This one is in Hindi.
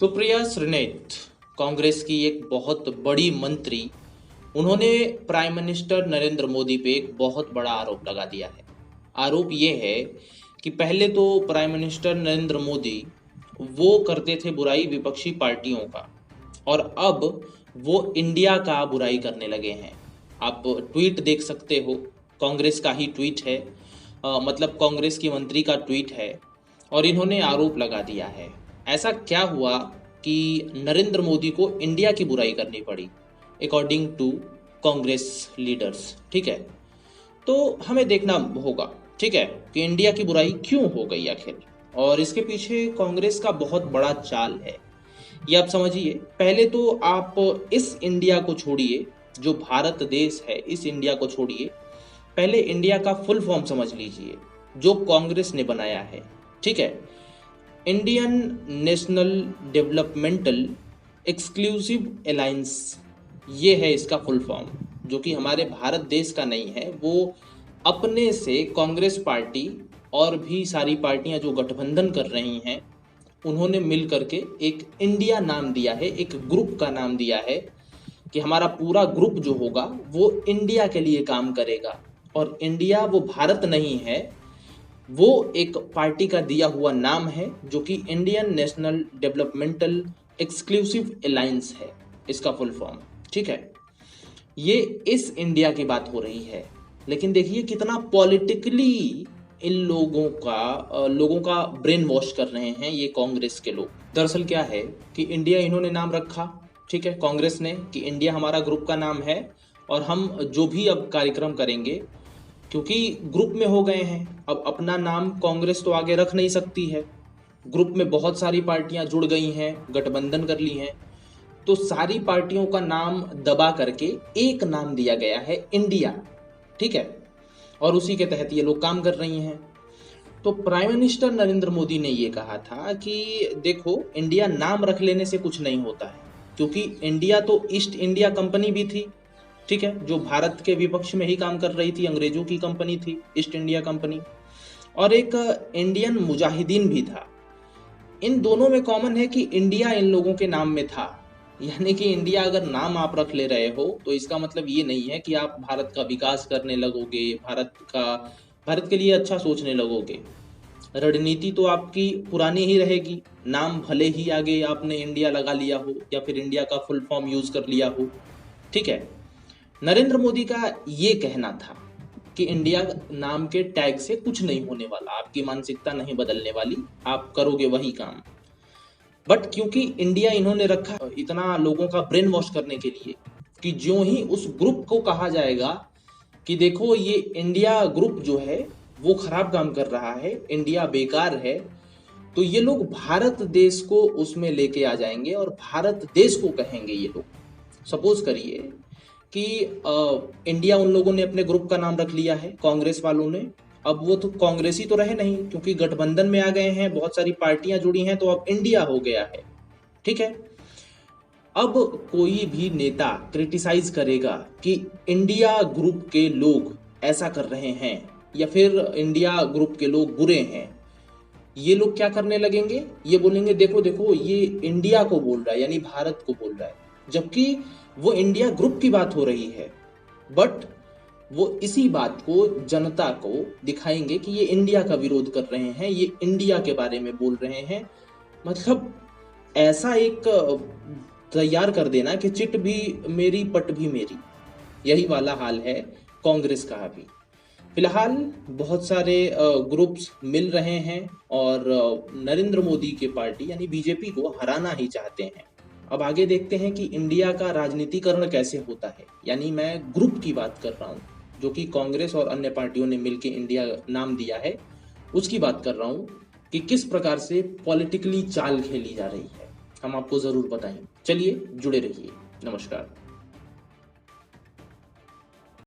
सुप्रिया श्रीनेत कांग्रेस की एक बहुत बड़ी मंत्री, उन्होंने प्राइम मिनिस्टर नरेंद्र मोदी पे एक बहुत बड़ा आरोप लगा दिया है। आरोप ये है कि पहले तो प्राइम मिनिस्टर नरेंद्र मोदी वो करते थे बुराई विपक्षी पार्टियों का, और अब वो इंडिया का बुराई करने लगे हैं। आप ट्वीट देख सकते हो, कांग्रेस का ही ट्वीट है, मतलब कांग्रेस की मंत्री का ट्वीट है, और इन्होंने आरोप लगा दिया है। ऐसा क्या हुआ कि नरेंद्र मोदी को इंडिया की बुराई करनी पड़ी, अकॉर्डिंग टू कांग्रेस लीडर्स। ठीक है, तो हमें देखना होगा, ठीक है, कि इंडिया की बुराई क्यों हो गई आखिर, और इसके पीछे कांग्रेस का बहुत बड़ा चाल है। ये आप समझिए। पहले तो आप इस इंडिया को छोड़िए, जो भारत देश है, इस इंडिया को छोड़िए। पहले इंडिया का फुल फॉर्म समझ लीजिए, जो कांग्रेस ने बनाया है। ठीक है, Indian national developmental exclusive alliance, ये है इसका फुल फॉर्म, जो कि हमारे भारत देश का नहीं है। वो अपने से कांग्रेस पार्टी और भी सारी पार्टियां जो गठबंधन कर रही हैं, उन्होंने मिल करके एक इंडिया नाम दिया है, एक ग्रुप का नाम दिया है कि हमारा पूरा ग्रुप जो होगा वो इंडिया के लिए काम करेगा। और इंडिया वो भारत नहीं है, वो एक पार्टी का दिया हुआ नाम है, जो कि Indian national developmental exclusive alliance है, इसका फुल फॉर्म। ठीक है, ये इस इंडिया की बात हो रही है। लेकिन देखिए कितना पॉलिटिकली इन लोगों का ब्रेन वॉश कर रहे हैं ये कांग्रेस के लोग। दरअसल क्या है कि इंडिया इन्होंने नाम रखा, ठीक है, कांग्रेस ने, कि इंडिया हमारा ग्रुप का नाम है, और हम जो भी अब कार्यक्रम करेंगे, क्योंकि ग्रुप में हो गए हैं, अब अपना नाम कांग्रेस तो आगे रख नहीं सकती है। ग्रुप में बहुत सारी पार्टियां जुड़ गई हैं, गठबंधन कर ली हैं, तो सारी पार्टियों का नाम दबा करके एक नाम दिया गया है, इंडिया। ठीक है, और उसी के तहत ये लोग काम कर रही हैं। तो प्राइम मिनिस्टर नरेंद्र मोदी ने ये कहा था कि देखो, इंडिया नाम रख लेने से कुछ नहीं होता है, क्योंकि इंडिया तो ईस्ट इंडिया कंपनी भी थी, ठीक है, जो भारत के विपक्ष में ही काम कर रही थी, अंग्रेजों की कंपनी थी ईस्ट इंडिया कंपनी, और एक इंडियन मुजाहिदीन भी था। इन दोनों में कॉमन है कि इंडिया इन लोगों के नाम में था। यानी कि इंडिया अगर नाम आप रख ले रहे हो, तो इसका मतलब ये नहीं है कि आप भारत का विकास करने लगोगे, भारत के लिए अच्छा सोचने लगोगे। रणनीति तो आपकी पुरानी ही रहेगी, नाम भले ही आगे आपने इंडिया लगा लिया हो या फिर इंडिया का फुल फॉर्म यूज कर लिया हो। ठीक है, नरेंद्र मोदी का ये कहना था कि इंडिया नाम के टैग से कुछ नहीं होने वाला, आपकी मानसिकता नहीं बदलने वाली, आप करोगे वही काम। बट क्योंकि इंडिया इन्होंने रखा इतना लोगों का ब्रेन वॉश करने के लिए, कि जो ही उस ग्रुप को कहा जाएगा कि देखो ये इंडिया ग्रुप जो है वो खराब काम कर रहा है, इंडिया बेकार है, तो ये लोग भारत देश को उसमें लेके आ जाएंगे और भारत देश को कहेंगे ये लोग। सपोज करिए कि इंडिया उन लोगों ने अपने ग्रुप का नाम रख लिया है, कांग्रेस वालों ने। अब वो तो कांग्रेसी तो रहे नहीं, क्योंकि गठबंधन में आ गए हैं, बहुत सारी पार्टियां जुड़ी हैं, तो अब इंडिया हो गया है। ठीक है, अब कोई भी नेता क्रिटिसाइज करेगा कि इंडिया ग्रुप के लोग ऐसा कर रहे हैं या फिर इंडिया ग्रुप के लोग बुरे हैं, ये लोग क्या करने लगेंगे, ये बोलेंगे देखो देखो ये इंडिया को बोल रहा है, यानी भारत को बोल रहा है, जबकि वो इंडिया ग्रुप की बात हो रही है। बट वो इसी बात को जनता को दिखाएंगे कि ये इंडिया का विरोध कर रहे हैं, ये इंडिया के बारे में बोल रहे हैं। मतलब ऐसा एक तैयार कर देना कि चिट भी मेरी पट भी मेरी, यही वाला हाल है कांग्रेस का अभी। फिलहाल बहुत सारे ग्रुप्स मिल रहे हैं और नरेंद्र मोदी के पार्टी यानी बीजेपी को हराना ही चाहते हैं। अब आगे देखते हैं कि इंडिया का राजनीतिकरण कैसे होता है, यानी मैं ग्रुप की बात कर रहा हूँ, जो कि कांग्रेस और अन्य पार्टियों ने मिलकर इंडिया नाम दिया है, उसकी बात कर रहा हूँ कि किस प्रकार से पॉलिटिकली चाल खेली जा रही है। हम आपको जरूर बताएंगे, चलिए जुड़े रहिए। नमस्कार।